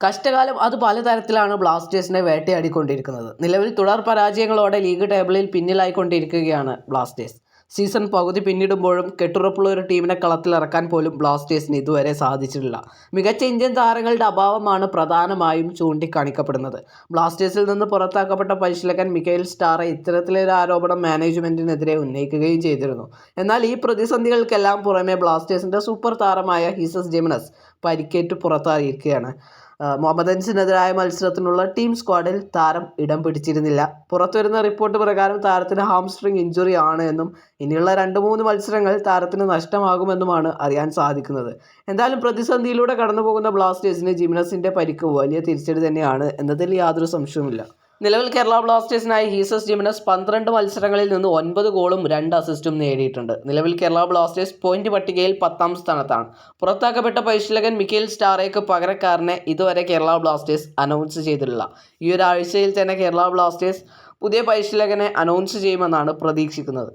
കഷ്ടകാലം അത് പലതരത്തിലാണ് ബ്ലാസ്റ്റേഴ്സിനെ വേട്ടയാടിക്കൊണ്ടിരിക്കുന്നത്. നിലവിൽ തുടർ പരാജയങ്ങളോടെ ലീഗ് ടേബിളിൽ പിന്നിലായിക്കൊണ്ടിരിക്കുകയാണ് ബ്ലാസ്റ്റേഴ്സ്. സീസൺ പകുതി പിന്നിടുമ്പോഴും കെട്ടുറപ്പുള്ള ഒരു ടീമിനെ കളത്തിലിറക്കാൻ പോലും ബ്ലാസ്റ്റേഴ്സിന് ഇതുവരെ സാധിച്ചിട്ടില്ല. മികച്ച ഇന്ത്യൻ താരങ്ങളുടെ അഭാവമാണ് പ്രധാനമായും ചൂണ്ടിക്കാണിക്കപ്പെടുന്നത്. ബ്ലാസ്റ്റേഴ്സിൽ നിന്ന് പുറത്താക്കപ്പെട്ട പരിശീലകൻ മിക്കയിൽ സ്റ്റാറെ ഇത്തരത്തിലൊരു ആരോപണം മാനേജ്മെന്റിനെതിരെ ഉന്നയിക്കുകയും ചെയ്തിരുന്നു. എന്നാൽ ഈ പ്രതിസന്ധികൾക്കെല്ലാം പുറമെ ബ്ലാസ്റ്റേഴ്സിന്റെ സൂപ്പർ താരമായ ഹീസസ് ജിമനസ് പരിക്കേറ്റ് പുറത്തായിരിക്കുകയാണ്. മുഹമ്മദ് അൻസിനെതിരായ മത്സരത്തിനുള്ള ടീം സ്ക്വാഡിൽ താരം ഇടം പിടിച്ചിരുന്നില്ല. പുറത്തുവരുന്ന റിപ്പോർട്ട് പ്രകാരം താരത്തിന് ഹാംസ്ട്രിങ് ഇഞ്ചുറി ആണ് എന്നും ഇനിയുള്ള 2-3 മത്സരങ്ങൾ താരത്തിന് നഷ്ടമാകുമെന്നുമാണ് അറിയാൻ സാധിക്കുന്നത്. എന്തായാലും പ്രതിസന്ധിയിലൂടെ കടന്നുപോകുന്ന ബ്ലാസ്റ്റേഴ്സിന് ജിമനസിന്റെ പരിക്ക് വലിയ തിരിച്ചടി തന്നെയാണ് എന്നതിൽ യാതൊരു സംശയവുമില്ല. നിലവിൽ കേരള ബ്ലാസ്റ്റേഴ്സിനായി ഹീസസ് ജിമനസ് 12 മത്സരങ്ങളിൽ നിന്ന് 9 ഗോളും 2 അസിസ്റ്റും നേടിയിട്ടുണ്ട്. നിലവിൽ കേരള ബ്ലാസ്റ്റേഴ്സ് പോയിന്റ് പട്ടികയിൽ 10ാം സ്ഥാനത്താണ്. പുറത്താക്കപ്പെട്ട പരിശീലകൻ മിക്കയിൽ സ്റ്റാറേക്ക് പകരക്കാരനെ ഇതുവരെ കേരള ബ്ലാസ്റ്റേഴ്സ് അനൗൺസ് ചെയ്തിട്ടില്ല. ഈ ഒരാഴ്ചയിൽ തന്നെ കേരള ബ്ലാസ്റ്റേഴ്സ് പുതിയ പരിശീലകനെ അനൗൺസ് ചെയ്യുമെന്നാണ് പ്രതീക്ഷിക്കുന്നത്.